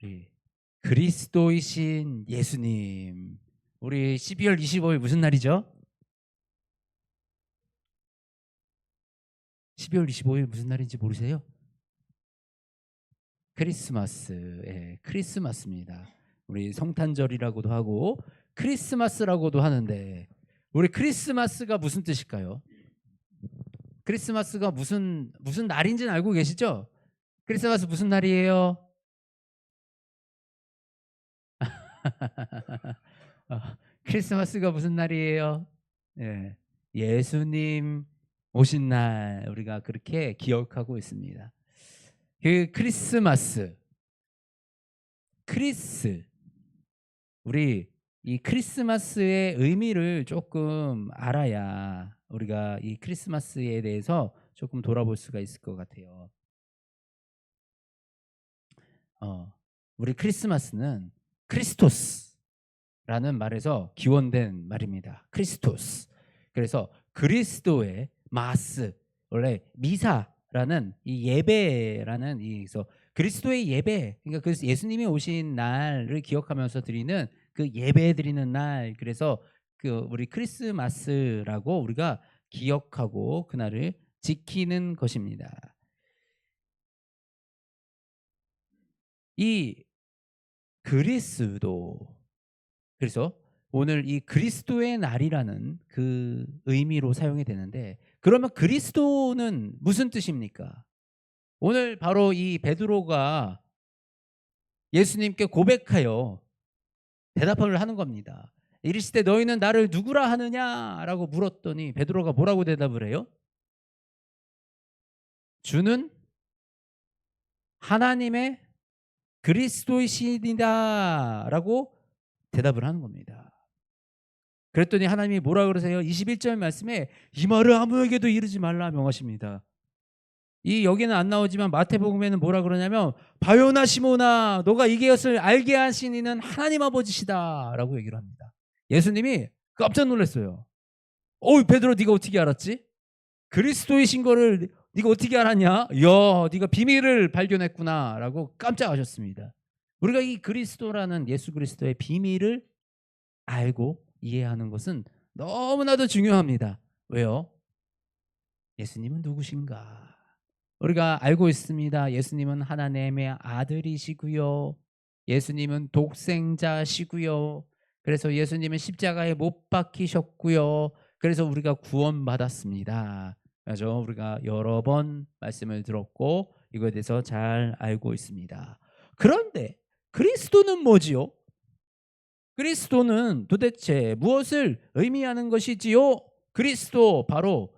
우리 그리스도이신 예수님. 우리 12월 25일 무슨 날이죠? 12월 25일 무슨 날인지 모르세요? 크리스마스. 예, 크리스마스입니다. 우리 성탄절이라고도 하고 크리스마스라고도 하는데 우리 크리스마스가 무슨 뜻일까요? 크리스마스가 무슨 날인지는 알고 계시죠? 크리스마스 무슨 날이에요? 어, 크리스마스가 무슨 날이에요? 예, 예수님 오신 날 우리가 그렇게 기억하고 있습니다. 그 크리스마스, 크리스 우리 이 크리스마스의 의미를 조금 알아야 우리가 이 크리스마스에 대해서 조금 돌아볼 수가 있을 것 같아요. 어, 우리 크리스마스는 크리스토스라는 말에서 기원된 말입니다. 크리스토스. 그래서 그리스도의 마스, 원래 미사라는 이 예배라는 그래서 그리스도의 예배, 그러니까 그래서 예수님이 오신 날을 기억하면서 드리는 그 예배 드리는 날, 그래서 그 우리 크리스마스라고 우리가 기억하고 그날을 지키는 것입니다. 이 그리스도, 그래서 오늘 이 그리스도의 날이라는 그 의미로 사용이 되는데, 그러면 그리스도는 무슨 뜻입니까? 오늘 바로 이 베드로가 예수님께 고백하여 대답을 하는 겁니다. 이르시되 너희는 나를 누구라 하느냐라고 물었더니 베드로가 뭐라고 대답을 해요? 주는 하나님의 그리스도이시니다라고 대답을 하는 겁니다. 그랬더니 하나님이 뭐라 그러세요? 21절 말씀에 이 말을 아무에게도 이르지 말라 명하십니다. 이 여기는 안 나오지만 마태복음에는 뭐라 그러냐면 바요나 시모나 너가 이것을 알게 하신 이는 하나님 아버지시다라고 얘기를 합니다. 예수님이 깜짝 놀랐어요. 베드로 네가 어떻게 알았지? 그리스도이신 거를 네가 어떻게 알았냐? 이야, 네가 비밀을 발견했구나라고 깜짝하셨습니다. 우리가 이 그리스도라는 예수 그리스도의 비밀을 알고 이해하는 것은 너무나도 중요합니다. 왜요? 예수님은 누구신가? 우리가 알고 있습니다. 예수님은 하나님의 아들이시고요. 예수님은 독생자시고요. 그래서 예수님은 십자가에 못 박히셨고요. 그래서 우리가 구원받았습니다. 그래서 우리가 여러 번 말씀을 들었고 이거에 대해서 잘 알고 있습니다. 그런데 그리스도는 뭐지요? 그리스도는 도대체 무엇을 의미하는 것이지요? 그리스도 바로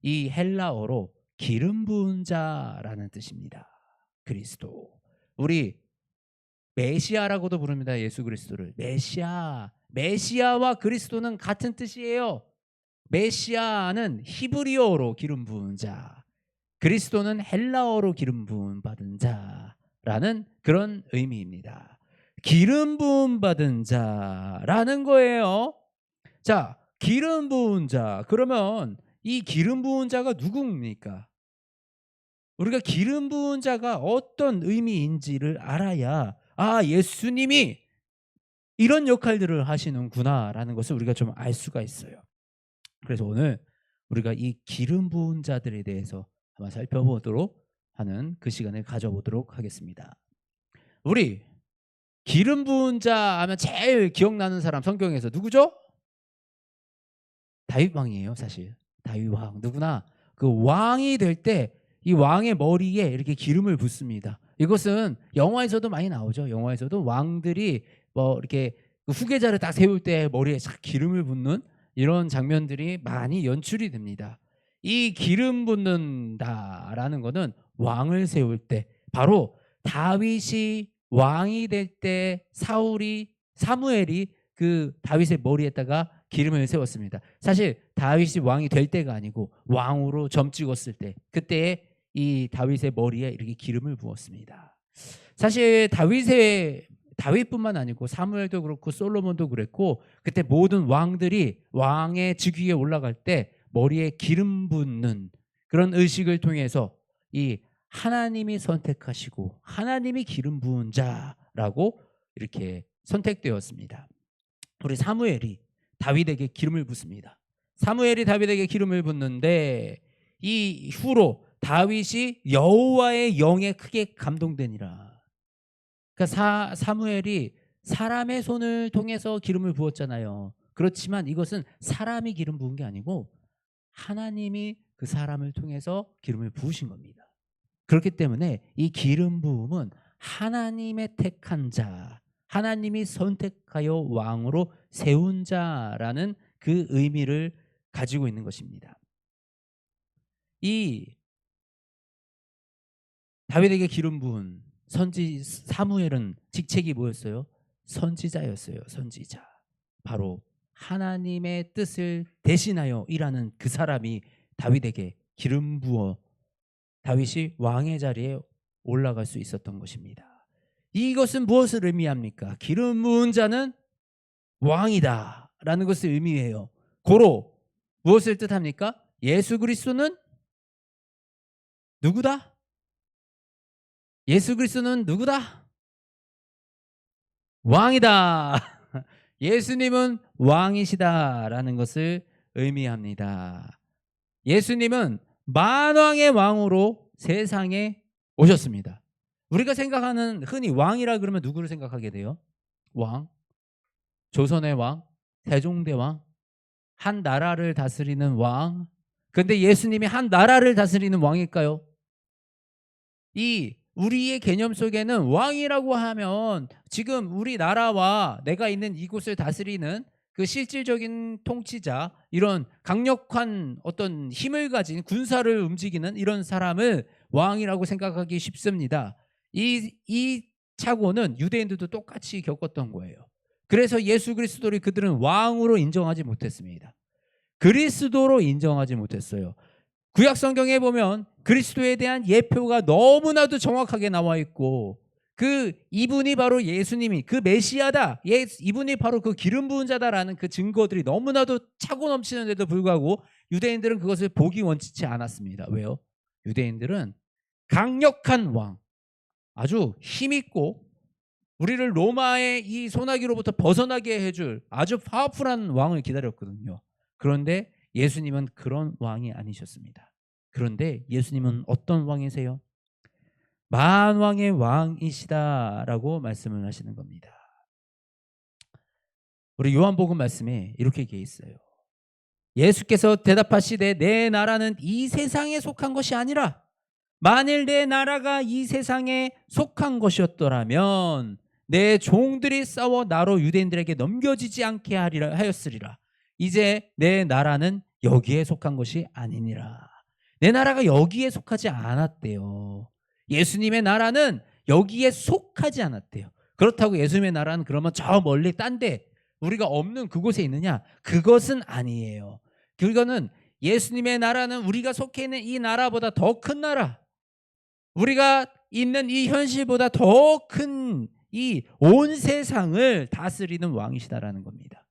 이 헬라어로 기름 부은 자라는 뜻입니다. 그리스도. 우리 메시아라고도 부릅니다. 예수 그리스도를. 메시아. 메시아와 그리스도는 같은 뜻이에요. 메시아는 히브리어로 기름 부은 자. 그리스도는 헬라어로 기름 부음 받은 자라는 그런 의미입니다. 기름 부음 받은 자라는 거예요. 자, 기름 부은 자. 그러면 이 기름 부은 자가 누굽니까? 우리가 기름 부은 자가 어떤 의미인지를 알아야 예수님이 이런 역할들을 하시는구나라는 것을 우리가 좀 알 수가 있어요. 그래서 오늘 우리가 이 기름 부은 자들에 대해서 한번 살펴보도록 하는 그 시간을 가져보도록 하겠습니다. 우리 기름 부은 자 하면 제일 기억나는 사람 성경에서 누구죠? 다윗 왕이에요, 사실. 다윗 왕. 누구나 그 왕이 될 때 이 왕의 머리에 이렇게 기름을 붓습니다. 이것은 영화에서도 많이 나오죠. 영화에서도 왕들이 뭐 이렇게 후계자를 딱 세울 때 머리에 싹 기름을 붓는 이런 장면들이 많이 연출이 됩니다. 이 기름 붓는다라는 거는 왕을 세울 때, 바로 다윗이 왕이 될 때 사무엘이 그 다윗의 머리에다가 기름을 세웠습니다. 사실 다윗이 왕이 될 때가 아니고 왕으로 점 찍었을 때, 그때에 이 다윗의 머리에 이렇게 기름을 부었습니다. 사실 다윗뿐만 아니고 사무엘도 그렇고 솔로몬도 그랬고, 그때 모든 왕들이 왕의 즉위에 올라갈 때 머리에 기름 붓는 그런 의식을 통해서 이 하나님이 선택하시고 하나님이 기름 부은 자 하겠다라고 이렇게 선택되었습니다. 우리 사무엘이 다윗에게 기름을 붓습니다. 사무엘이 다윗에게 기름을 붓는데 이 후로 다윗이 여호와의 영에 크게 감동되니라. 그러니까 사무엘이 사람의 손을 통해서 기름을 부었잖아요. 그렇지만 이것은 사람이 기름 부은 게 아니고 하나님이 그 사람을 통해서 기름을 부으신 겁니다. 그렇기 때문에 이 기름 부음은 하나님의 택한 자, 하나님이 선택하여 왕으로 세운 자라는 그 의미를 가지고 있는 것입니다. 이 다윗에게 기름 부은 선지 사무엘은 직책이 뭐였어요? 선지자였어요. 선지자. 바로 하나님의 뜻을 대신하여 일하는 그 사람이 다윗에게 기름 부어 다윗이 왕의 자리에 올라갈 수 있었던 것입니다. 이것은 무엇을 의미합니까? 기름 부은 자는 왕이다 라는 것을 의미해요. 고로 무엇을 뜻합니까? 예수 그리스도는 누구다? 예수 그리스도는 누구다? 왕이다. 예수님은 왕이시다라는 것을 의미합니다. 예수님은 만왕의 왕으로 세상에 오셨습니다. 우리가 생각하는 흔히 왕이라 그러면 누구를 생각하게 돼요? 왕, 조선의 왕, 세종대왕, 한 나라를 다스리는 왕. 근데 예수님이 한 나라를 다스리는 왕일까요? 이 우리의 개념 속에는 왕이라고 하면 지금 우리나라와 내가 있는 이곳을 다스리는 그 실질적인 통치자, 이런 강력한 어떤 힘을 가진 군사를 움직이는 이런 사람을 왕이라고 생각하기 쉽습니다. 이 착오는 유대인들도 똑같이 겪었던 거예요. 그래서 예수 그리스도를 그들은 왕으로 인정하지 못했습니다. 그리스도로 인정하지 못했어요. 구약 성경에 보면 그리스도에 대한 예표가 너무나도 정확하게 나와 있고, 그 이분이 바로 예수님이 그 메시아다, 이분이 바로 그 기름 부은 자다라는 그 증거들이 너무나도 차고 넘치는데도 불구하고 유대인들은 그것을 보기 원치 않았습니다. 왜요? 유대인들은 강력한 왕, 아주 힘있고 우리를 로마의 이 소나기로부터 벗어나게 해줄 아주 파워풀한 왕을 기다렸거든요. 그런데 예수님은 그런 왕이 아니셨습니다. 그런데 예수님은 어떤 왕이세요? 만왕의 왕이시다라고 말씀을 하시는 겁니다. 우리 요한복음 말씀에 이렇게 돼 있어요. 예수께서 대답하시되 내 나라는 이 세상에 속한 것이 아니라 만일 내 나라가 이 세상에 속한 것이었더라면 내 종들이 싸워 나로 유대인들에게 넘겨지지 않게 하였으리라. 이제 내 나라는 여기에 속한 것이 아니니라. 내 나라가 여기에 속하지 않았대요. 예수님의 나라는 여기에 속하지 않았대요. 그렇다고 예수님의 나라는 그러면 저 멀리 딴 데 우리가 없는 그곳에 있느냐? 그것은 아니에요. 그거는 예수님의 나라는 우리가 속해 있는 이 나라보다 더 큰 나라, 우리가 있는 이 현실보다 더 큰 이 온 세상을 다스리는 왕이시다라는 겁니다.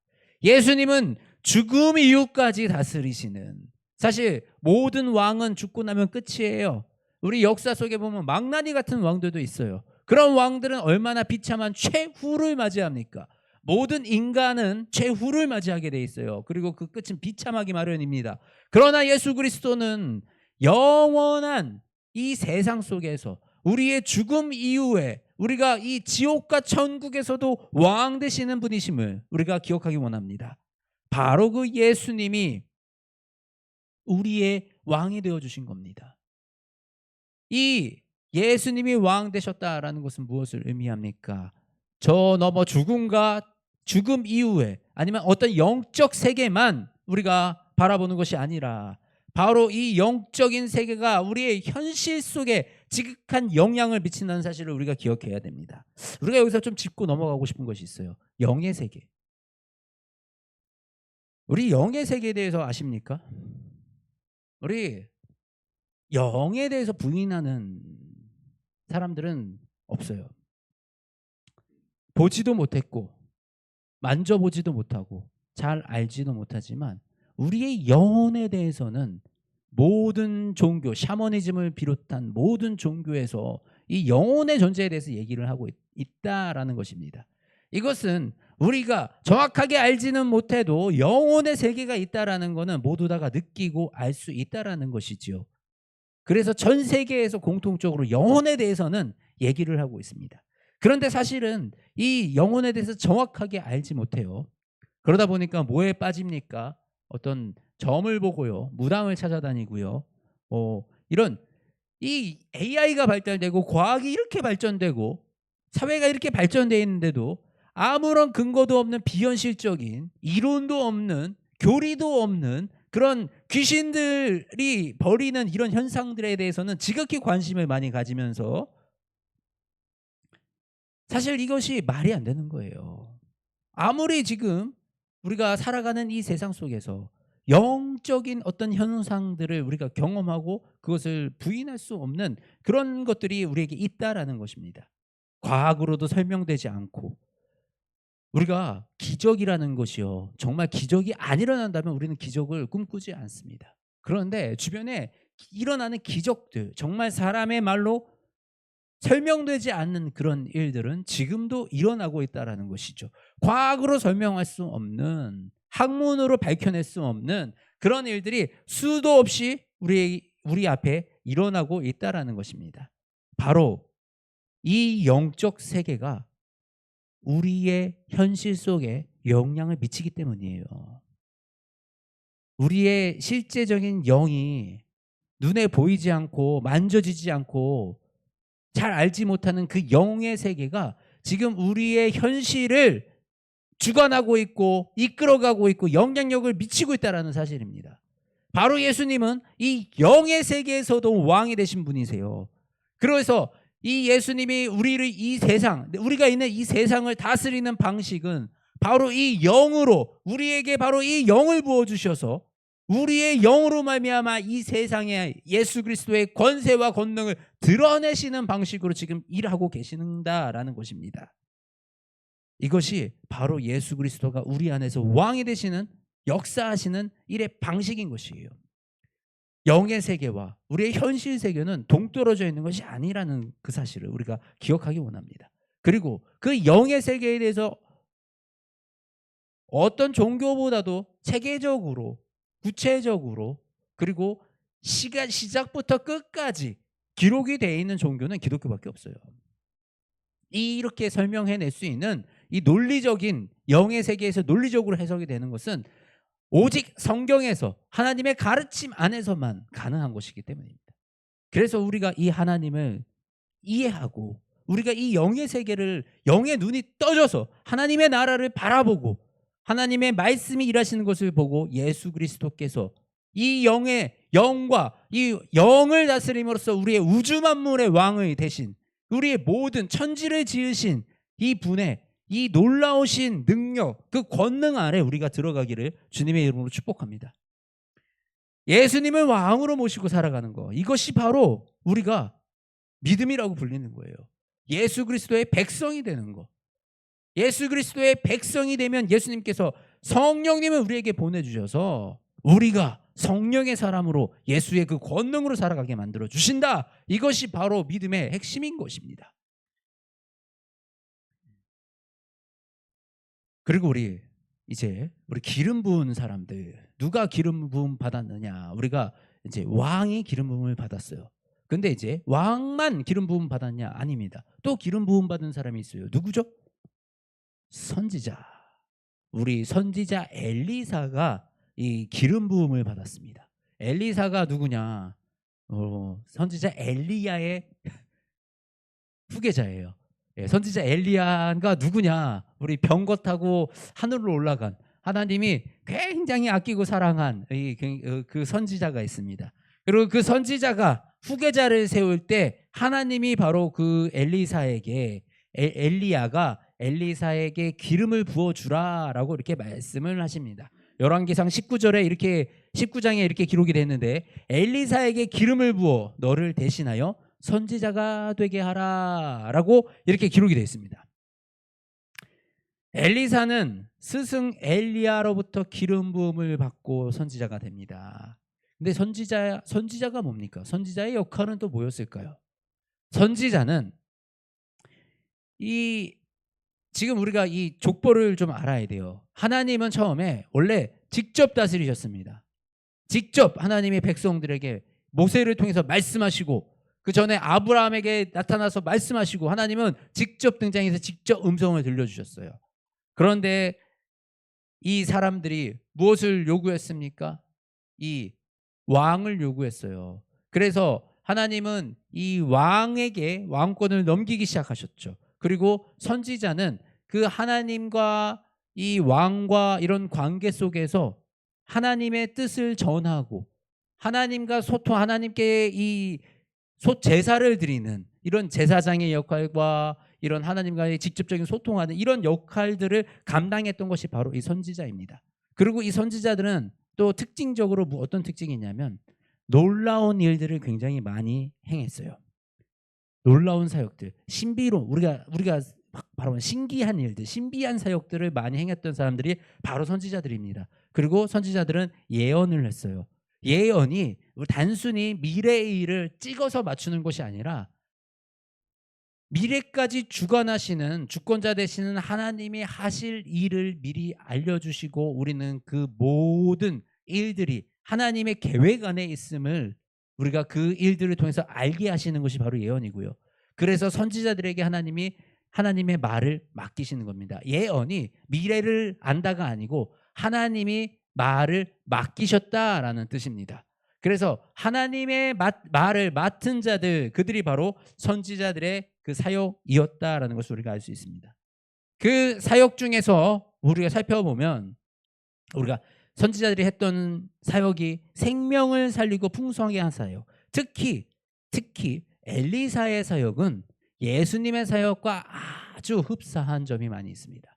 예수님은 죽음 이후까지 다스리시는, 사실 모든 왕은 죽고 나면 끝이에요. 우리 역사 속에 보면 망나니 같은 왕들도 있어요. 그런 왕들은 얼마나 비참한 최후를 맞이합니까? 모든 인간은 최후를 맞이하게 돼 있어요. 그리고 그 끝은 비참하기 마련입니다. 그러나 예수 그리스도는 영원한 이 세상 속에서 우리의 죽음 이후에 우리가 이 지옥과 천국에서도 왕 되시는 분이심을 우리가 기억하기 원합니다. 바로 그 예수님이 우리의 왕이 되어주신 겁니다. 이 예수님이 왕 되셨다라는 것은 무엇을 의미합니까? 저 넘어 죽음 이후에 아니면 어떤 영적 세계만 우리가 바라보는 것이 아니라 바로 이 영적인 세계가 우리의 현실 속에 지극한 영향을 미친다는 사실을 우리가 기억해야 됩니다. 우리가 여기서 좀 짚고 넘어가고 싶은 것이 있어요. 영의 세계. 우리 영의 세계에 대해서 아십니까? 우리 영에 대해서 부인하는 사람들은 없어요. 보지도 못했고 만져보지도 못하고 잘 알지도 못하지만 우리의 영혼에 대해서는 모든 종교, 샤머니즘을 비롯한 모든 종교에서 이 영혼의 존재에 대해서 얘기를 하고 있다라는 것입니다. 이것은 우리가 정확하게 알지는 못해도 영혼의 세계가 있다라는 것은 모두 다가 느끼고 알 수 있다라는 것이지요. 그래서 전 세계에서 공통적으로 영혼에 대해서는 얘기를 하고 있습니다. 그런데 사실은 이 영혼에 대해서 정확하게 알지 못해요. 그러다 보니까 뭐에 빠집니까? 어떤 점을 보고요, 무당을 찾아다니고요. 이런 이 AI가 발달되고 과학이 이렇게 발전되고 사회가 이렇게 발전되어 있는데도 아무런 근거도 없는 비현실적인 이론도 없는 교리도 없는 그런 귀신들이 벌이는 이런 현상들에 대해서는 지극히 관심을 많이 가지면서 사실 이것이 말이 안 되는 거예요. 아무리 지금 우리가 살아가는 이 세상 속에서 영적인 어떤 현상들을 우리가 경험하고 그것을 부인할 수 없는 그런 것들이 우리에게 있다라는 것입니다. 과학으로도 설명되지 않고 우리가 기적이라는 것이요, 정말 기적이 안 일어난다면 우리는 기적을 꿈꾸지 않습니다. 그런데 주변에 일어나는 기적들, 정말 사람의 말로 설명되지 않는 그런 일들은 지금도 일어나고 있다라는 것이죠. 과학으로 설명할 수 없는, 학문으로 밝혀낼 수 없는 그런 일들이 수도 없이 우리 앞에 일어나고 있다라는 것입니다. 바로 이 영적 세계가 우리의 현실 속에 영향을 미치기 때문이에요. 우리의 실제적인 영이 눈에 보이지 않고 만져지지 않고 잘 알지 못하는 그 영의 세계가 지금 우리의 현실을 주관하고 있고 이끌어가고 있고 영향력을 미치고 있다는 사실입니다. 바로 예수님은 이 영의 세계에서도 왕이 되신 분이세요. 그래서 이 예수님이 우리를 이 세상, 우리가 있는 이 세상을 다스리는 방식은 바로 이 영으로, 우리에게 바로 이 영을 부어주셔서 우리의 영으로 말미암아 이 세상에 예수 그리스도의 권세와 권능을 드러내시는 방식으로 지금 일하고 계신다라는 것입니다. 이것이 바로 예수 그리스도가 우리 안에서 왕이 되시는, 역사하시는 일의 방식인 것이에요. 영의 세계와 우리의 현실 세계는 동떨어져 있는 것이 아니라는 그 사실을 우리가 기억하기 원합니다. 그리고 그 영의 세계에 대해서 어떤 종교보다도 체계적으로, 구체적으로, 그리고 시작부터 끝까지 기록이 되어 있는 종교는 기독교밖에 없어요. 이렇게 설명해낼 수 있는 이 논리적인 영의 세계에서 논리적으로 해석이 되는 것은 오직 성경에서 하나님의 가르침 안에서만 가능한 것이기 때문입니다. 그래서 우리가 이 하나님을 이해하고 우리가 이 영의 세계를, 영의 눈이 떠져서 하나님의 나라를 바라보고 하나님의 말씀이 일하시는 것을 보고 예수 그리스도께서 이 영의 영과 이 영을 다스림으로써 우리의 우주 만물의 왕의 대신 우리의 모든 천지를 지으신 이 분의 이 놀라우신 능력, 그 권능 아래 우리가 들어가기를 주님의 이름으로 축복합니다. 예수님을 왕으로 모시고 살아가는 거, 이것이 바로 우리가 믿음이라고 불리는 거예요. 예수 그리스도의 백성이 되는 거. 예수 그리스도의 백성이 되면 예수님께서 성령님을 우리에게 보내주셔서 우리가 성령의 사람으로 예수의 그 권능으로 살아가게 만들어 주신다. 이것이 바로 믿음의 핵심인 것입니다. 그리고 우리 기름 부은 사람들, 누가 기름 부음 받았느냐? 우리가 이제 왕이 기름 부음을 받았어요. 근데 이제 왕만 기름 부음 받았냐? 아닙니다. 또 기름 부음 받은 사람이 있어요. 누구죠? 선지자. 우리 선지자 엘리사가 이 기름 부음을 받았습니다. 엘리사가 누구냐? 선지자 엘리야의 후계자예요. 선지자 엘리야가 누구냐? 우리 병거 타고 하늘로 올라간 하나님이 굉장히 아끼고 사랑한 그 선지자가 있습니다. 그리고 그 선지자가 후계자를 세울 때 하나님이 바로 그 엘리야가 엘리사에게 기름을 부어주라라고 이렇게 말씀을 하십니다. 열왕기상 19장에 이렇게 기록이 됐는데, 엘리사에게 기름을 부어 너를 대신하여 선지자가 되게 하라라고 이렇게 기록이 되어 있습니다. 엘리사는 스승 엘리야로부터 기름 부음을 받고 선지자가 됩니다. 근데 선지자가 뭡니까? 선지자의 역할은 또 뭐였을까요? 선지자는 이 지금 우리가 이 족보를 좀 알아야 돼요. 하나님은 처음에 원래 직접 다스리셨습니다. 직접 하나님의 백성들에게 모세를 통해서 말씀하시고 그 전에 아브라함에게 나타나서 말씀하시고 하나님은 직접 등장해서 직접 음성을 들려주셨어요. 그런데 이 사람들이 무엇을 요구했습니까? 이 왕을 요구했어요. 그래서 하나님은 이 왕에게 왕권을 넘기기 시작하셨죠. 그리고 선지자는 그 하나님과 이 왕과 이런 관계 속에서 하나님의 뜻을 전하고 하나님과 소통, 하나님께 이 제사를 드리는 이런 제사장의 역할과 이런 하나님과의 직접적인 소통하는 이런 역할들을 감당했던 것이 바로 이 선지자입니다. 그리고 이 선지자들은 또 특징적으로 어떤 특징이 있냐면 놀라운 일들을 굉장히 많이 행했어요. 놀라운 사역들, 신비로 우리가 바로 신기한 일들, 신비한 사역들을 많이 행했던 사람들이 바로 선지자들입니다. 그리고 선지자들은 예언을 했어요. 예언이 단순히 미래의 일을 찍어서 맞추는 것이 아니라 미래까지 주관하시는 주권자 되시는 하나님이 하실 일을 미리 알려주시고 우리는 그 모든 일들이 하나님의 계획 안에 있음을 우리가 그 일들을 통해서 알게 하시는 것이 바로 예언이고요. 그래서 선지자들에게 하나님이 하나님의 말을 맡기시는 겁니다. 예언이 미래를 안다가 아니고 하나님이 말을 맡기셨다라는 뜻입니다. 그래서 하나님의 말을 맡은 자들, 그들이 바로 선지자들의 그 사역이었다라는 것을 우리가 알 수 있습니다. 그 사역 중에서 우리가 살펴보면 우리가 선지자들이 했던 사역이 생명을 살리고 풍성하게 한 사역, 특히 엘리사의 사역은 예수님의 사역과 아주 흡사한 점이 많이 있습니다.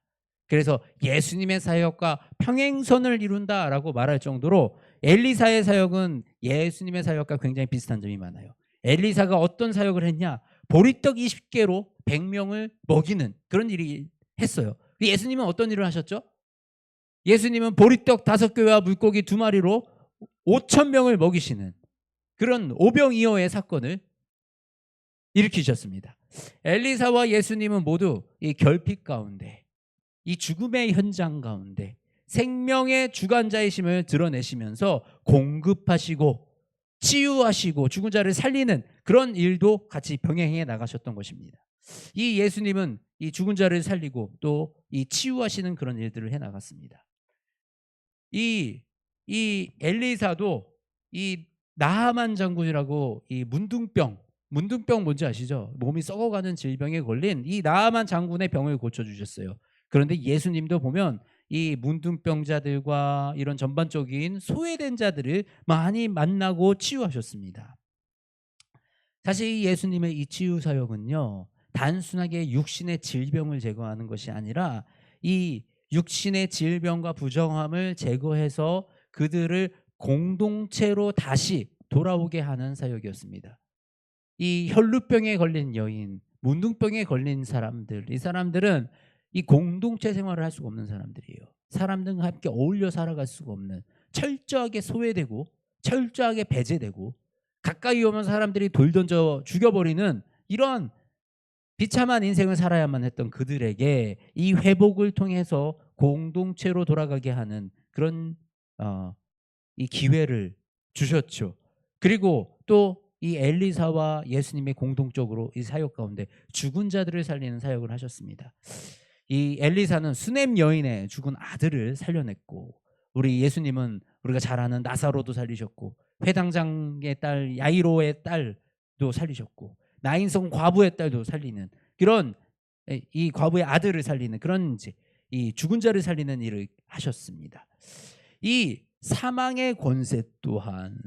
그래서 예수님의 사역과 평행선을 이룬다라고 말할 정도로 엘리사의 사역은 예수님의 사역과 굉장히 비슷한 점이 많아요. 엘리사가 어떤 사역을 했냐? 보리떡 20개로 100명을 먹이는 그런 일이 했어요. 예수님은 어떤 일을 하셨죠? 예수님은 보리떡 5개와 물고기 2마리로 5,000명을 먹이시는 그런 오병이어의 사건을 일으키셨습니다. 엘리사와 예수님은 모두 이 결핍 가운데, 이 죽음의 현장 가운데 생명의 주관자이심을 드러내시면서 공급하시고 치유하시고 죽은 자를 살리는 그런 일도 같이 병행해 나가셨던 것입니다. 이 예수님은 이 죽은 자를 살리고 또 이 치유하시는 그런 일들을 해 나갔습니다. 이 엘리사도 이 나하만 장군이라고 이 문둥병 뭔지 아시죠? 몸이 썩어가는 질병에 걸린 이 나하만 장군의 병을 고쳐주셨어요. 그런데 예수님도 보면 이 문둥병자들과 이런 전반적인 소외된 자들을 많이 만나고 치유하셨습니다. 사실 이 예수님의 이 치유 사역은요, 단순하게 육신의 질병을 제거하는 것이 아니라 이 육신의 질병과 부정함을 제거해서 그들을 공동체로 다시 돌아오게 하는 사역이었습니다. 이 혈루병에 걸린 여인, 문둥병에 걸린 사람들, 이 사람들은 이 공동체 생활을 할 수가 없는 사람들이에요. 사람들과 함께 어울려 살아갈 수가 없는, 철저하게 소외되고 철저하게 배제되고 가까이 오면 사람들이 돌 던져 죽여버리는 이런 비참한 인생을 살아야만 했던 그들에게 이 회복을 통해서 공동체로 돌아가게 하는 그런 이 기회를 주셨죠. 그리고 또 이 엘리사와 예수님의 공동적으로 이 사역 가운데 죽은 자들을 살리는 사역을 하셨습니다. 이 엘리사는 수넴 여인의 죽은 아들을 살려냈고 우리 예수님은 우리가 잘 아는 나사로도 살리셨고 회당장의 딸 야이로의 딸도 살리셨고 나인성 과부의 딸도 살리는 그런 이 과부의 아들을 살리는 그런 이제 이 죽은 자를 살리는 일을 하셨습니다. 이 사망의 권세 또한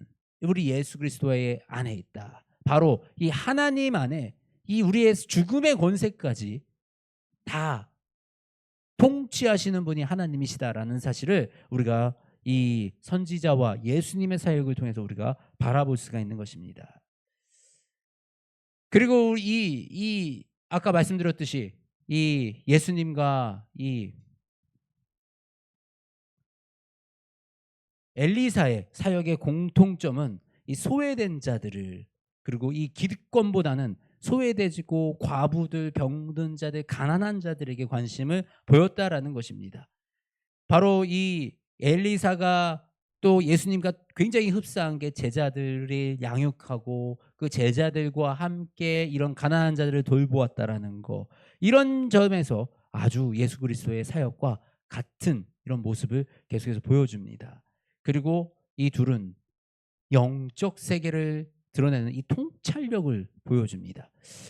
우리 예수 그리스도의 안에 있다. 바로 이 하나님 안에 이 우리의 죽음의 권세까지 다 통치하시는 분이 하나님이시다라는 사실을 우리가 이 선지자와 예수님의 사역을 통해서 우리가 바라볼 수가 있는 것입니다. 그리고 이 아까 말씀드렸듯이 이 예수님과 이 엘리사의 사역의 공통점은 이 소외된 자들을 그리고 이 기득권보다는 소외되지고 과부들, 병든 자들, 가난한 자들에게 관심을 보였다라는 것입니다. 바로 이 엘리사가 또 예수님과 굉장히 흡사한 게 제자들을 양육하고 그 제자들과 함께 이런 가난한 자들을 돌보았다라는 거. 이런 점에서 아주 예수 그리스도의 사역과 같은 이런 모습을 계속해서 보여줍니다. 그리고 이 둘은 영적 세계를 드러내는 이 통찰력을 보여줍니다.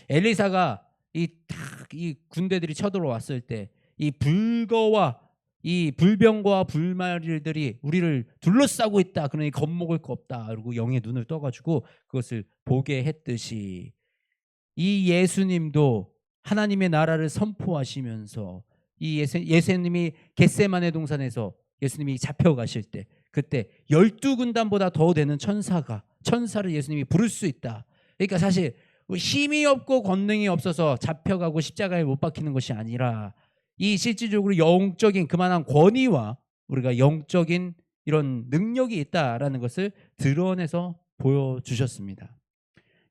엘리사가 이 군대들이 쳐들어왔을 때 이 불거와 이 불병과 불말들이 우리를 둘러싸고 있다. 그러니 겁먹을 거 없다. 그리고 영의 눈을 떠가지고 그것을 보게 했듯이 이 예수님도 하나님의 나라를 선포하시면서 이 예수님이 겟세마네 동산에서 예수님이 잡혀가실 때 그때 12군단보다 더 되는 천사를 예수님이 부를 수 있다. 그러니까 사실 힘이 없고 권능이 없어서 잡혀가고 십자가에 못 박히는 것이 아니라 이 실질적으로 영적인 그만한 권위와 우리가 영적인 이런 능력이 있다라는 것을 드러내서 보여주셨습니다.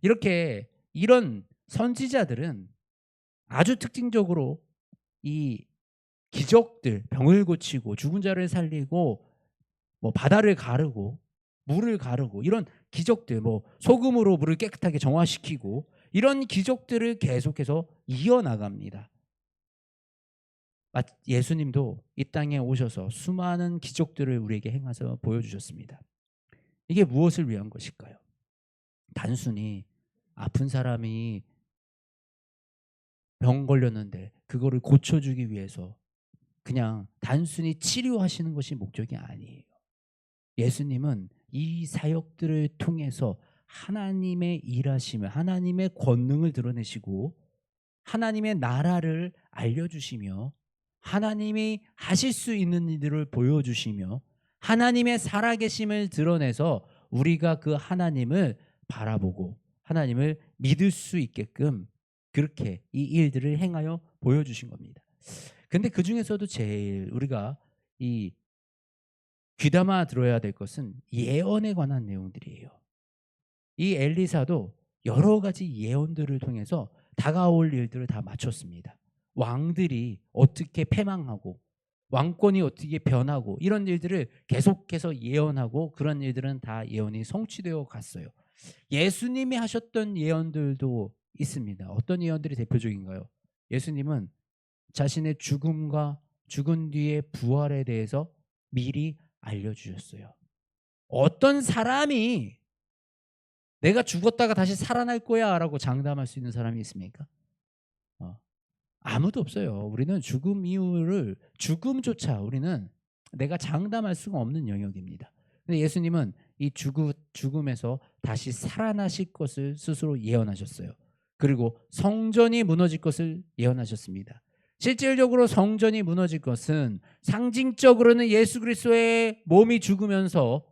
이렇게 이런 선지자들은 아주 특징적으로 이 기적들, 병을 고치고 죽은 자를 살리고 뭐 바다를 가르고 물을 가르고 이런 기적들, 뭐 소금으로 물을 깨끗하게 정화시키고 이런 기적들을 계속해서 이어나갑니다. 예수님도 이 땅에 오셔서 수많은 기적들을 우리에게 행하셔서 보여주셨습니다. 이게 무엇을 위한 것일까요? 단순히 아픈 사람이 병 걸렸는데 그거를 고쳐주기 위해서 그냥 단순히 치료하시는 것이 목적이 아니에요. 예수님은 이 사역들을 통해서 하나님의 일하심을, 하나님의 권능을 드러내시고 하나님의 나라를 알려주시며 하나님이 하실 수 있는 일들을 보여주시며 하나님의 살아계심을 드러내서 우리가 그 하나님을 바라보고 하나님을 믿을 수 있게끔 그렇게 이 일들을 행하여 보여주신 겁니다. 근데 그 중에서도 제일 우리가 이 귀담아 들어야 될 것은 예언에 관한 내용들이에요. 이 엘리사도 여러 가지 예언들을 통해서 다가올 일들을 다 맞췄습니다. 왕들이 어떻게 패망하고 왕권이 어떻게 변하고 이런 일들을 계속해서 예언하고 그런 일들은 다 예언이 성취되어 갔어요. 예수님이 하셨던 예언들도 있습니다. 어떤 예언들이 대표적인가요? 예수님은 자신의 죽음과 죽은 뒤의 부활에 대해서 미리 알려주셨어요. 어떤 사람이 내가 죽었다가 다시 살아날 거야 라고 장담할 수 있는 사람이 있습니까? 아무도 없어요. 우리는 죽음조차 우리는 내가 장담할 수가 없는 영역입니다. 근데 예수님은 이 죽음에서 다시 살아나실 것을 스스로 예언하셨어요. 그리고 성전이 무너질 것을 예언하셨습니다. 실질적으로 성전이 무너질 것은 상징적으로는 예수 그리스도의 몸이 죽으면서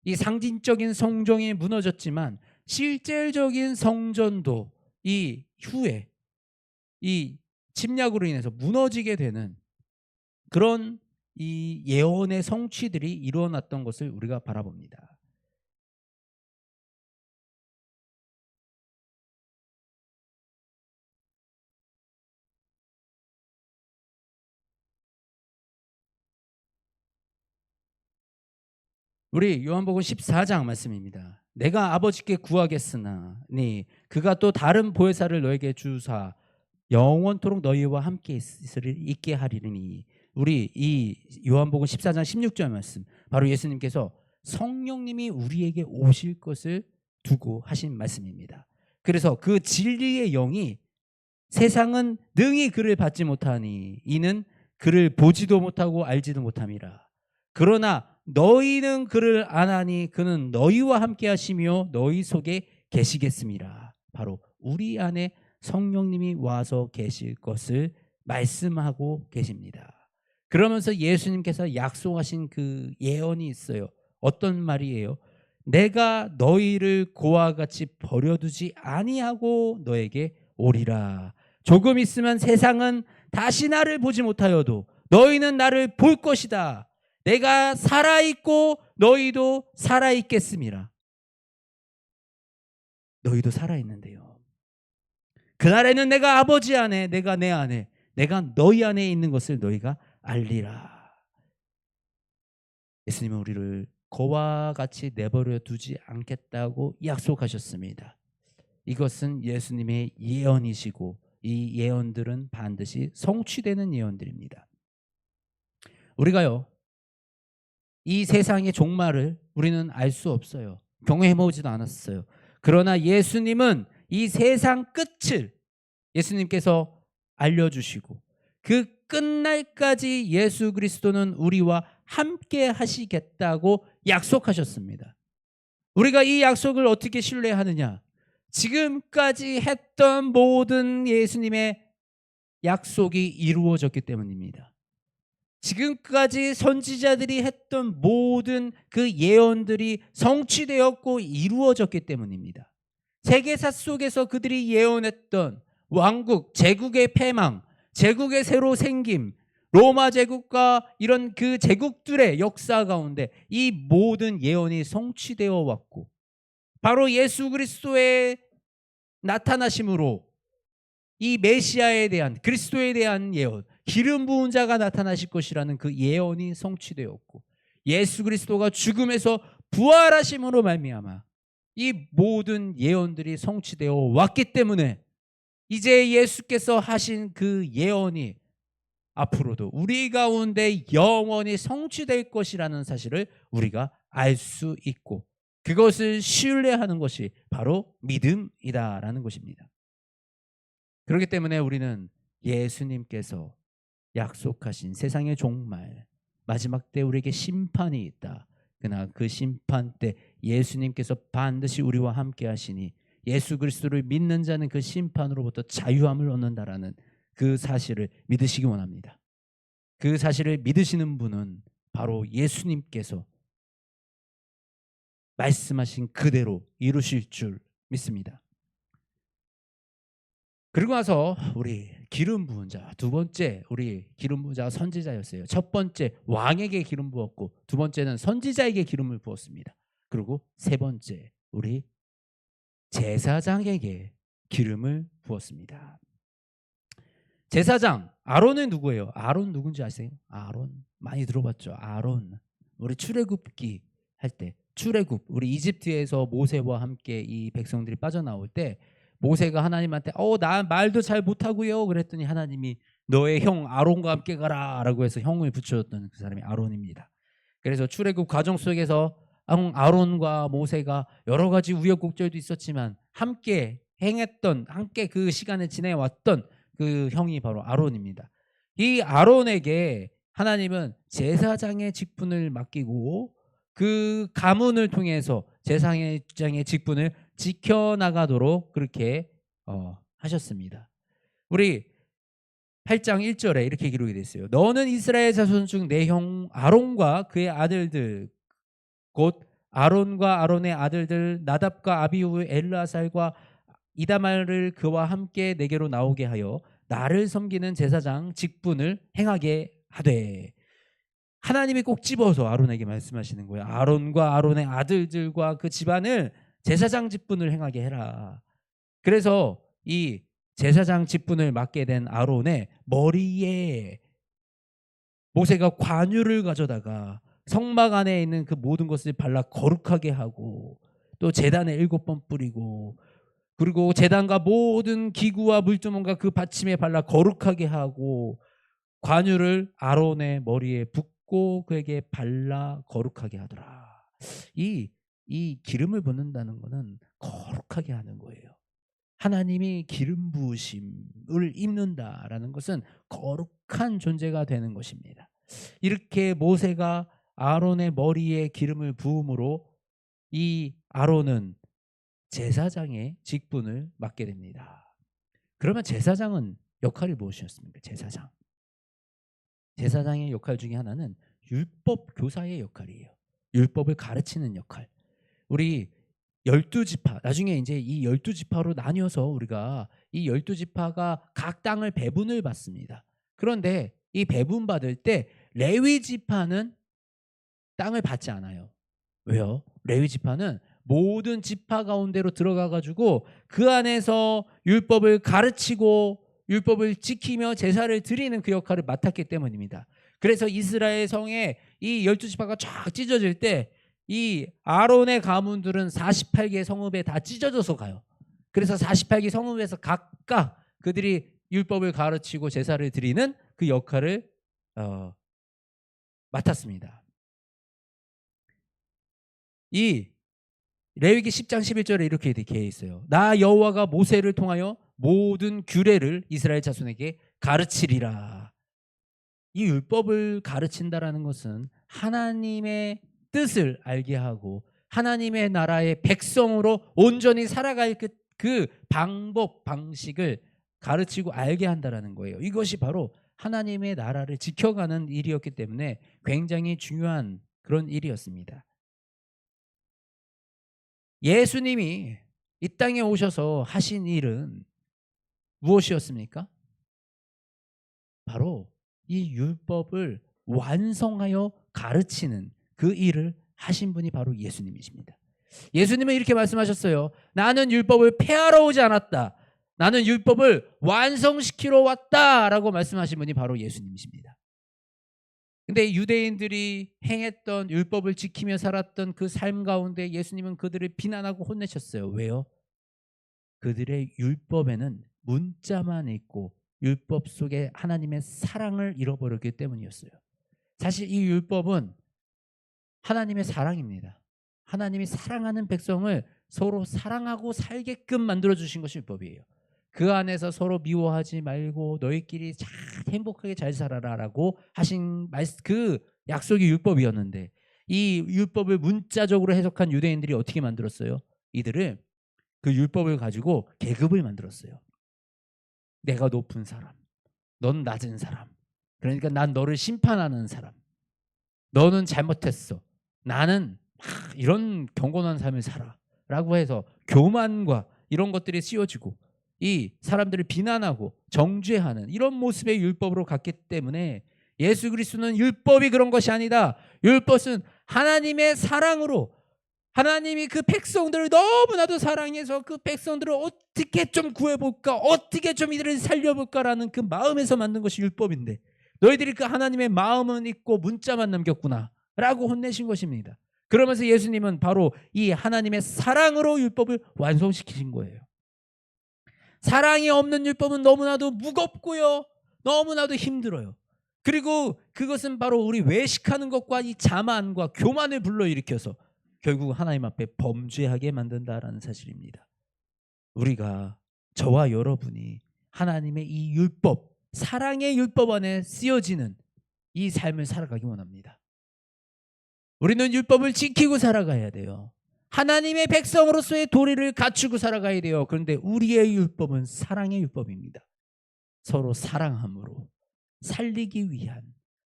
이 상징적인 성전이 무너졌지만 실질적인 성전도 이 후에 이 침략으로 인해서 무너지게 되는 그런 이 예언의 성취들이 일어났던 것을 우리가 바라봅니다. 우리 요한복음 14장 말씀입니다. 내가 아버지께 구하겠으나니 그가 또 다른 보혜사를 너에게 주사 영원토록 너희와 함께 있게 하리니. 우리 이 요한복음 14장 16절 말씀 바로 예수님께서 성령님이 우리에게 오실 것을 두고 하신 말씀입니다. 그래서 그 진리의 영이 세상은 능히 그를 받지 못하니 이는 그를 보지도 못하고 알지도 못함이라. 그러나 너희는 그를 아나니 그는 너희와 함께 하시며 너희 속에 계시겠습니다. 바로 우리 안에 성령님이 와서 계실 것을 말씀하고 계십니다. 그러면서 예수님께서 약속하신 그 예언이 있어요. 어떤 말이에요? 내가 너희를 고와 같이 버려두지 아니하고 너에게 오리라. 조금 있으면 세상은 다시 나를 보지 못하여도 너희는 나를 볼 것이다. 내가 살아있고 너희도 살아있겠습니다. 너희도 살아있는데요. 그날에는 내가 아버지 안에, 내가 내 안에, 내가 너희 안에 있는 것을 너희가 알리라. 예수님은 우리를 거와 같이 내버려 두지 않겠다고 약속하셨습니다. 이것은 예수님의 예언이시고 이 예언들은 반드시 성취되는 예언들입니다. 우리가요, 이 세상의 종말을 우리는 알 수 없어요. 경험해보지도 않았어요. 그러나 예수님은 이 세상 끝을 예수님께서 알려주시고 그 끝날까지 예수 그리스도는 우리와 함께 하시겠다고 약속하셨습니다. 우리가 이 약속을 어떻게 신뢰하느냐? 지금까지 했던 모든 예수님의 약속이 이루어졌기 때문입니다. 지금까지 선지자들이 했던 모든 그 예언들이 성취되었고 이루어졌기 때문입니다. 세계사 속에서 그들이 예언했던 왕국, 제국의 패망, 제국의 새로 생김, 로마 제국과 이런 그 제국들의 역사 가운데 이 모든 예언이 성취되어 왔고 바로 예수 그리스도의 나타나심으로 이 메시아에 대한, 그리스도에 대한 예언, 기름 부은 자가 나타나실 것이라는 그 예언이 성취되었고 예수 그리스도가 죽음에서 부활하심으로 말미암아 이 모든 예언들이 성취되어 왔기 때문에 이제 예수께서 하신 그 예언이 앞으로도 우리 가운데 영원히 성취될 것이라는 사실을 우리가 알 수 있고 그것을 신뢰하는 것이 바로 믿음이다라는 것입니다. 그렇기 때문에 우리는 예수님께서 약속하신 세상의 종말, 마지막 때 우리에게 심판이 있다. 그러나 그 심판 때 예수님께서 반드시 우리와 함께 하시니 예수 그리스도를 믿는 자는 그 심판으로부터 자유함을 얻는다라는 그 사실을 믿으시기 원합니다. 그 사실을 믿으시는 분은 바로 예수님께서 말씀하신 그대로 이루실 줄 믿습니다. 그리고 나서 우리 기름 부은 자, 두 번째 우리 기름 부은 자가 선지자였어요. 첫 번째 왕에게 기름 부었고 두 번째는 선지자에게 기름을 부었습니다. 그리고 세 번째 우리 제사장에게 기름을 부었습니다. 제사장 아론은 누구예요? 아론 누군지 아세요? 아론 많이 들어봤죠. 아론 우리 출애굽기 할 때 출애굽 우리 이집트에서 모세와 함께 이 백성들이 빠져나올 때 모세가 하나님한테 나 말도 잘 못하고요 그랬더니 하나님이 너의 형 아론과 함께 가라 라고 해서 형을 붙여줬던 그 사람이 아론입니다. 그래서 출애굽 과정 속에서 아론과 모세가 여러 가지 우여곡절도 있었지만 함께 행했던 함께 그 시간을 지내왔던 그 형이 바로 아론입니다. 이 아론에게 하나님은 제사장의 직분을 맡기고 그 가문을 통해서 제사장의 직분을 지켜나가도록 그렇게 하셨습니다. 우리 8장 1절에 이렇게 기록이 됐어요. 너는 이스라엘 자손 중 내 형 아론과 그의 아들들 곧 아론과 아론의 아들들 나답과 아비후 엘르아살과 이다말을 그와 함께 내게로 나오게 하여 나를 섬기는 제사장 직분을 행하게 하되. 하나님이 꼭 집어서 아론에게 말씀하시는 거예요. 아론과 아론의 아들들과 그 집안을 제사장 직분을 행하게 해라. 그래서 이 제사장 직분을 맡게 된 아론의 머리에 모세가 관유를 가져다가 성막 안에 있는 그 모든 것을 발라 거룩하게 하고 또 제단에 7번 뿌리고 그리고 제단과 모든 기구와 물두멍과 그 받침에 발라 거룩하게 하고 관유를 아론의 머리에 붓고 그에게 발라 거룩하게 하더라. 이 기름을 붓는다는 것은 거룩하게 하는 거예요. 하나님이 기름 부으심을 입는다라는 것은 거룩한 존재가 되는 것입니다. 이렇게 모세가 아론의 머리에 기름을 부음으로 이 아론은 제사장의 직분을 맡게 됩니다. 그러면 제사장은 역할이 무엇이었습니까? 제사장의 역할 중에 하나는 율법 교사의 역할이에요. 율법을 가르치는 역할. 우리 12지파 나중에 이제 이 12지파로 나뉘어서 우리가 이 12지파가 각 땅을 배분을 받습니다. 그런데 이 배분 받을 때 레위 지파는 땅을 받지 않아요. 왜요? 레위 지파는 모든 지파 가운데로 들어가 가지고 그 안에서 율법을 가르치고 율법을 지키며 제사를 드리는 그 역할을 맡았기 때문입니다. 그래서 이스라엘 성에 이 12지파가 쫙 찢어질 때 이 아론의 가문들은 48개 성읍에 다 찢어져서 가요. 그래서 48개 성읍에서 각각 그들이 율법을 가르치고 제사를 드리는 그 역할을 맡았습니다. 이 레위기 10장 11절에 이렇게 되어 있어요. 나 여호와가 모세를 통하여 모든 규례를 이스라엘 자손에게 가르치리라. 이 율법을 가르친다라는 것은 하나님의 뜻을 알게 하고 하나님의 나라의 백성으로 온전히 살아갈 그 방법, 방식을 가르치고 알게 한다라는 거예요. 이것이 바로 하나님의 나라를 지켜가는 일이었기 때문에 굉장히 중요한 그런 일이었습니다. 예수님이 이 땅에 오셔서 하신 일은 무엇이었습니까? 바로 이 율법을 완성하여 가르치는 그 일을 하신 분이 바로 예수님이십니다. 예수님은 이렇게 말씀하셨어요. 나는 율법을 폐하러 오지 않았다. 나는 율법을 완성시키러 왔다라고 말씀하신 분이 바로 예수님이십니다. 근데 유대인들이 행했던 율법을 지키며 살았던 그 삶 가운데 예수님은 그들을 비난하고 혼내셨어요. 왜요? 그들의 율법에는 문자만 있고 율법 속에 하나님의 사랑을 잃어버렸기 때문이었어요. 사실 이 율법은 하나님의 사랑입니다. 하나님이 사랑하는 백성을 서로 사랑하고 살게끔 만들어주신 것이 율법이에요. 그 안에서 서로 미워하지 말고 너희끼리 잘 행복하게 잘 살아라라고 하신 그 약속이 율법이었는데 이 율법을 문자적으로 해석한 유대인들이 어떻게 만들었어요? 이들을 그 율법을 가지고 계급을 만들었어요. 내가 높은 사람, 넌 낮은 사람. 그러니까 난 너를 심판하는 사람. 너는 잘못했어. 나는 이런 경건한 삶을 살아 라고 해서 교만과 이런 것들이 씌워지고 이 사람들을 비난하고 정죄하는 이런 모습의 율법으로 갔기 때문에 예수 그리스도는 율법이 그런 것이 아니다. 율법은 하나님의 사랑으로 하나님이 그 백성들을 너무나도 사랑해서 그 백성들을 어떻게 좀 구해볼까, 어떻게 좀 이들을 살려볼까라는 그 마음에서 만든 것이 율법인데 너희들이 그 하나님의 마음은 있고 문자만 남겼구나 라고 혼내신 것입니다. 그러면서 예수님은 바로 이 하나님의 사랑으로 율법을 완성시키신 거예요. 사랑이 없는 율법은 너무나도 무겁고요, 너무나도 힘들어요. 그리고 그것은 바로 우리 외식하는 것과 이 자만과 교만을 불러일으켜서 결국 하나님 앞에 범죄하게 만든다라는 사실입니다. 우리가 저와 여러분이 하나님의 이 율법, 사랑의 율법 안에 쓰여지는 이 삶을 살아가기 원합니다. 우리는 율법을 지키고 살아가야 돼요. 하나님의 백성으로서의 도리를 갖추고 살아가야 돼요. 그런데 우리의 율법은 사랑의 율법입니다. 서로 사랑함으로 살리기 위한,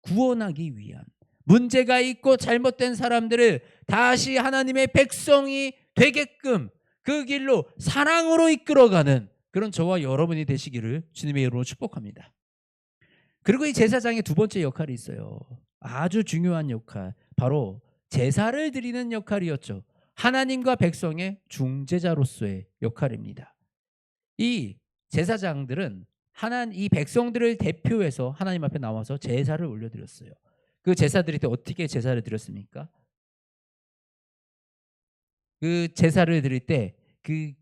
구원하기 위한, 문제가 있고 잘못된 사람들을 다시 하나님의 백성이 되게끔 그 길로 사랑으로 이끌어가는 그런 저와 여러분이 되시기를 주님의 이름으로 축복합니다. 그리고 이 제사장의 두 번째 역할이 있어요. 아주 중요한 역할, 바로 제사를 드리는 역할이었죠. 하나님과 백성의 중재자로서의 역할입니다. 이 제사장들은 이 백성들을 대표해서 하나님 앞에 나와서 제사를 올려드렸어요. 그 제사 드릴 때 어떻게 제사를 드렸습니까? 그 제사를 드릴 때 그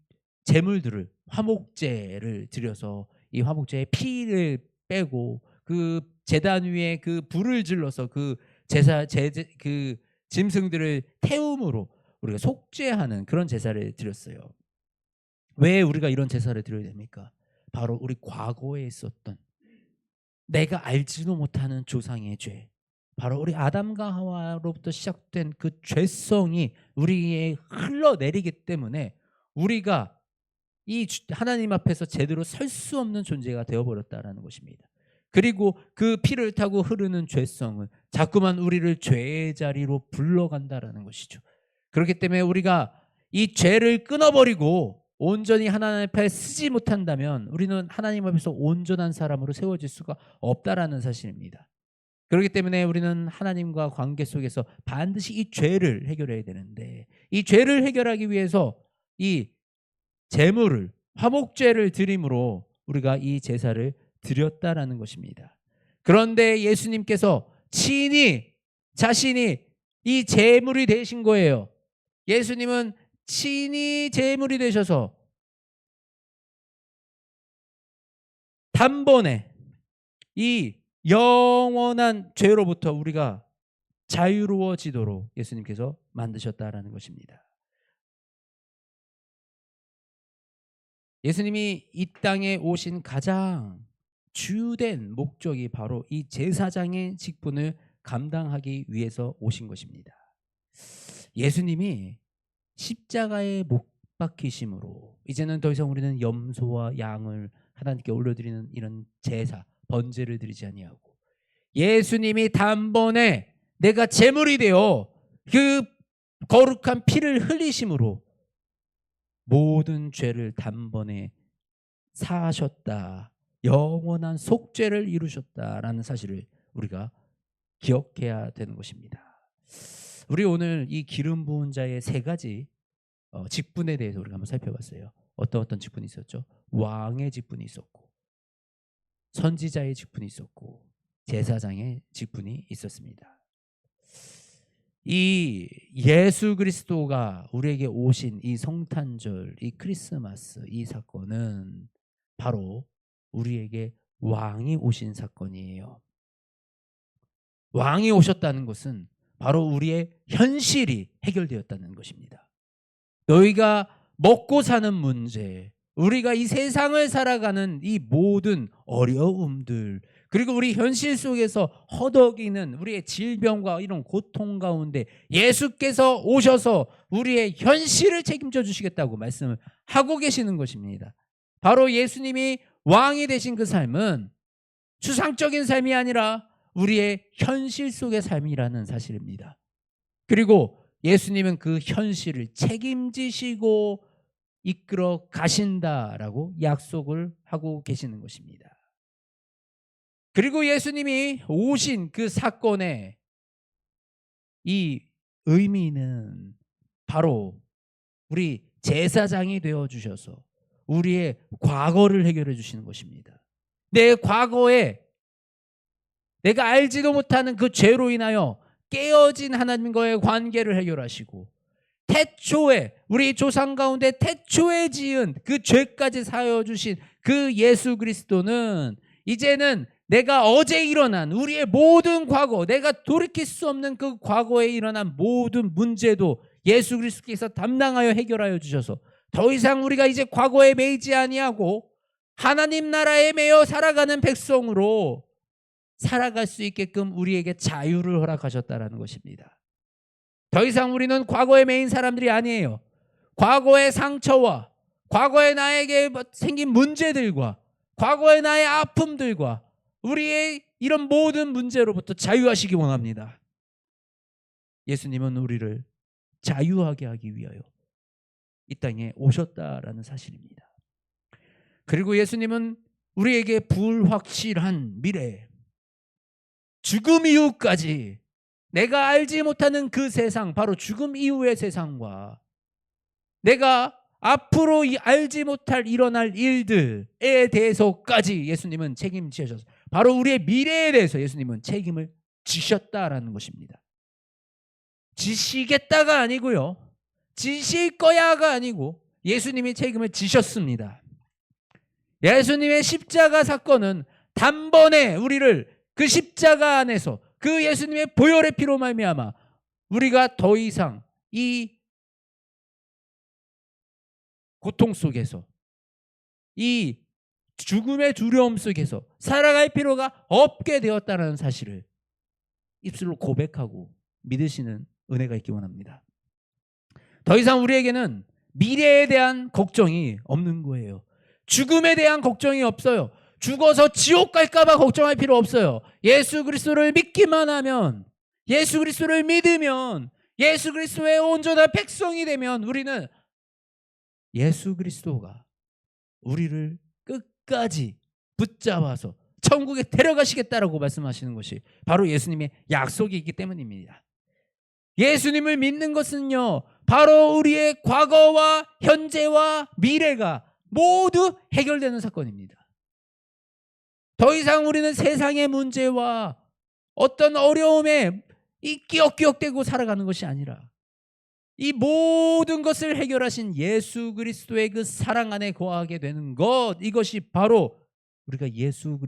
제물들을 화목제를 드려서 이 화목제의 피를 빼고 그 제단 위에 그 불을 질러서 그 그 짐승들을 태움으로 우리가 속죄하는 그런 제사를 드렸어요. 왜 우리가 이런 제사를 드려야 됩니까? 바로 우리 과거에 있었던 내가 알지도 못하는 조상의 죄, 바로 우리 아담과 하와로부터 시작된 그 죄성이 우리에 흘러내리기 때문에 우리가 이 하나님 앞에서 제대로 설 수 없는 존재가 되어버렸다는 것입니다. 그리고 그 피를 타고 흐르는 죄성은 자꾸만 우리를 죄의 자리로 불러간다는 것이죠. 그렇기 때문에 우리가 이 죄를 끊어버리고 온전히 하나님 앞에 쓰지 못한다면 우리는 하나님 앞에서 온전한 사람으로 세워질 수가 없다라는 사실입니다. 그렇기 때문에 우리는 하나님과 관계 속에서 반드시 이 죄를 해결해야 되는데, 이 죄를 해결하기 위해서 이 제물을, 화목제를 드림으로 우리가 이 제사를 드렸다라는 것입니다. 그런데 예수님께서 친히 자신이 이 제물이 되신 거예요. 예수님은 친히 제물이 되셔서 단번에 이 영원한 죄로부터 우리가 자유로워지도록 예수님께서 만드셨다라는 것입니다. 예수님이 이 땅에 오신 가장 주된 목적이 바로 이 제사장의 직분을 감당하기 위해서 오신 것입니다. 예수님이 십자가에 못 박히심으로 이제는 더 이상 우리는 염소와 양을 하나님께 올려드리는 이런 제사, 번제를 드리지 아니하고, 예수님이 단번에 내가 제물이 되어 그 거룩한 피를 흘리심으로 모든 죄를 단번에 사하셨다, 영원한 속죄를 이루셨다라는 사실을 우리가 기억해야 되는 것입니다. 우리 오늘 이 기름 부은 자의 세 가지 직분에 대해서 우리가 한번 살펴봤어요. 어떤 직분이 있었죠? 왕의 직분이 있었고, 선지자의 직분이 있었고, 제사장의 직분이 있었습니다. 이 예수 그리스도가 우리에게 오신 이 성탄절, 이 크리스마스, 이 사건은 바로 우리에게 왕이 오신 사건이에요. 왕이 오셨다는 것은 바로 우리의 현실이 해결되었다는 것입니다. 너희가 먹고 사는 문제, 우리가 이 세상을 살아가는 이 모든 어려움들, 그리고 우리 현실 속에서 허덕이는 우리의 질병과 이런 고통 가운데 예수께서 오셔서 우리의 현실을 책임져 주시겠다고 말씀을 하고 계시는 것입니다. 바로 예수님이 왕이 되신 그 삶은 추상적인 삶이 아니라 우리의 현실 속의 삶이라는 사실입니다. 그리고 예수님은 그 현실을 책임지시고 이끌어 가신다라고 약속을 하고 계시는 것입니다. 그리고 예수님이 오신 그 사건의 이 의미는 바로 우리 제사장이 되어 주셔서 우리의 과거를 해결해 주시는 것입니다. 내 과거에 내가 알지도 못하는 그 죄로 인하여 깨어진 하나님과의 관계를 해결하시고, 태초에 우리 조상 가운데 태초에 지은 그 죄까지 사하여 주신 그 예수 그리스도는 이제는 내가 어제 일어난 우리의 모든 과거, 내가 돌이킬 수 없는 그 과거에 일어난 모든 문제도 예수 그리스도께서 담당하여 해결하여 주셔서 더 이상 우리가 이제 과거에 매이지 아니하고 하나님 나라에 매여 살아가는 백성으로 살아갈 수 있게끔 우리에게 자유를 허락하셨다라는 것입니다. 더 이상 우리는 과거에 매인 사람들이 아니에요. 과거의 상처와 과거에 나에게 생긴 문제들과 과거의 나의 아픔들과 우리의 이런 모든 문제로부터 자유하시기 원합니다. 예수님은 우리를 자유하게 하기 위하여 이 땅에 오셨다라는 사실입니다. 그리고 예수님은 우리에게 불확실한 미래, 죽음 이후까지 내가 알지 못하는 그 세상, 바로 죽음 이후의 세상과 내가 앞으로 알지 못할 일어날 일들에 대해서까지 예수님은 책임지셔서 바로 우리의 미래에 대해서 예수님은 책임을 지셨다라는 것입니다. 지시겠다가 아니고요, 지실 거야가 아니고 예수님이 책임을 지셨습니다. 예수님의 십자가 사건은 단번에 우리를 그 십자가 안에서 그 예수님의 보혈의 피로 말미암아 우리가 더 이상 이 고통 속에서, 이 죽음의 두려움 속에서 살아갈 필요가 없게 되었다는 사실을 입술로 고백하고 믿으시는 은혜가 있기 원합니다. 더 이상 우리에게는 미래에 대한 걱정이 없는 거예요. 죽음에 대한 걱정이 없어요. 죽어서 지옥 갈까 봐 걱정할 필요 없어요. 예수 그리스도를 믿기만 하면, 예수 그리스도를 믿으면, 예수 그리스도의 온전한 백성이 되면 우리는 예수 그리스도가 우리를 끝까지 붙잡아서 천국에 데려가시겠다라고 말씀하시는 것이 바로 예수님의 약속이기 때문입니다. 예수님을 믿는 것은요, 바로 우리의 과거와 현재와 미래가 모두 해결되는 사건입니다. 더 이상 우리는 세상의 문제와 어떤 어려움에 끼역끼역대고 살아가는 것이 아니라 이 모든 것을 해결하신 예수 그리스도의 그 사랑 안에 거하게 되는 것, 이것이 바로 우리가 예수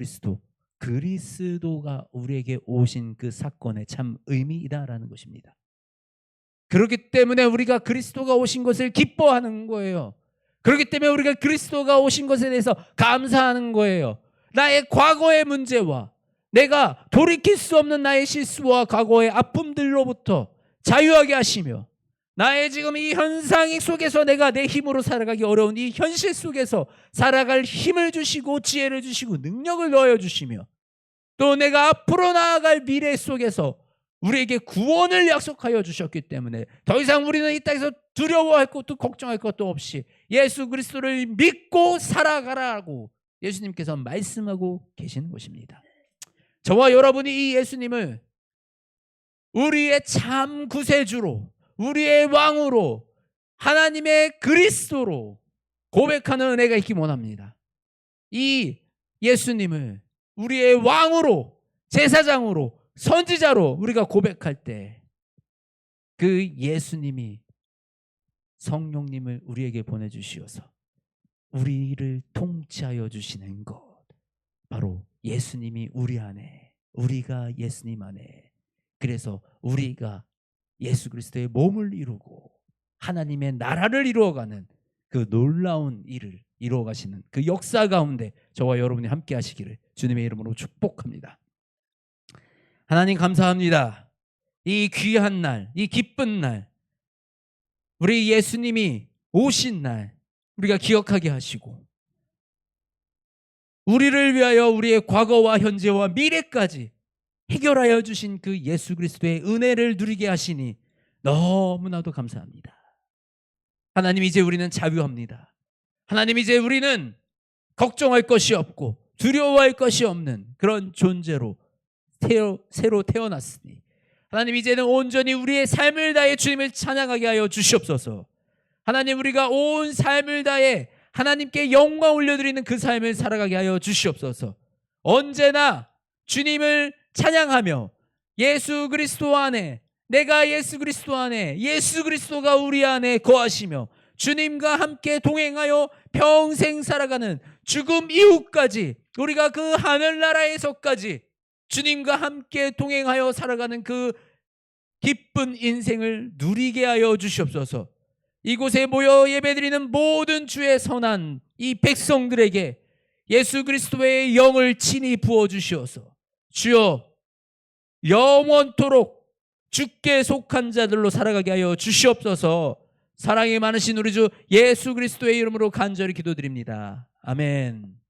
그리스도가 우리에게 오신 그 사건의 참 의미이다라는 것입니다. 그렇기 때문에 우리가 그리스도가 오신 것을 기뻐하는 거예요. 그렇기 때문에 우리가 그리스도가 오신 것에 대해서 감사하는 거예요. 나의 과거의 문제와 내가 돌이킬 수 없는 나의 실수와 과거의 아픔들로부터 자유하게 하시며, 나의 지금 이 현상 속에서 내가 내 힘으로 살아가기 어려운 이 현실 속에서 살아갈 힘을 주시고 지혜를 주시고 능력을 넣어주시며, 또 내가 앞으로 나아갈 미래 속에서 우리에게 구원을 약속하여 주셨기 때문에 더 이상 우리는 이 땅에서 두려워할 것도 걱정할 것도 없이 예수 그리스도를 믿고 살아가라고 예수님께서 말씀하고 계시는 것입니다. 저와 여러분이 이 예수님을 우리의 참 구세주로, 우리의 왕으로, 하나님의 그리스도로 고백하는 은혜가 있기 원합니다. 이 예수님을 우리의 왕으로, 제사장으로, 선지자로 우리가 고백할 때 그 예수님이 성령님을 우리에게 보내주시어서 우리를 통치하여 주시는 것, 바로 예수님이 우리 안에, 우리가 예수님 안에, 그래서 우리가 예수 그리스도의 몸을 이루고 하나님의 나라를 이루어가는 그 놀라운 일을 이루어가시는 그 역사 가운데 저와 여러분이 함께 하시기를 주님의 이름으로 축복합니다. 하나님 감사합니다. 이 귀한 날, 이 기쁜 날, 우리 예수님이 오신 날 우리가 기억하게 하시고, 우리를 위하여 우리의 과거와 현재와 미래까지 해결하여 주신 그 예수 그리스도의 은혜를 누리게 하시니 너무나도 감사합니다. 하나님, 이제 우리는 자유합니다. 하나님, 이제 우리는 걱정할 것이 없고 두려워할 것이 없는 그런 존재로 새로 태어났으니 하나님, 이제는 온전히 우리의 삶을 다해 주님을 찬양하게 하여 주시옵소서. 하나님, 우리가 온 삶을 다해 하나님께 영광 올려드리는 그 삶을 살아가게 하여 주시옵소서. 언제나 주님을 찬양하며 예수 그리스도 안에, 내가 예수 그리스도 안에, 예수 그리스도가 우리 안에 거하시며 주님과 함께 동행하여 평생 살아가는 죽음 이후까지, 우리가 그 하늘나라에서까지 주님과 함께 동행하여 살아가는 그 기쁜 인생을 누리게 하여 주시옵소서. 이곳에 모여 예배드리는 모든 주의 선한 이 백성들에게 예수 그리스도의 영을 친히 부어주시어서 주여 영원토록 주께 속한 자들로 살아가게 하여 주시옵소서. 사랑이 많으신 우리 주 예수 그리스도의 이름으로 간절히 기도드립니다. 아멘.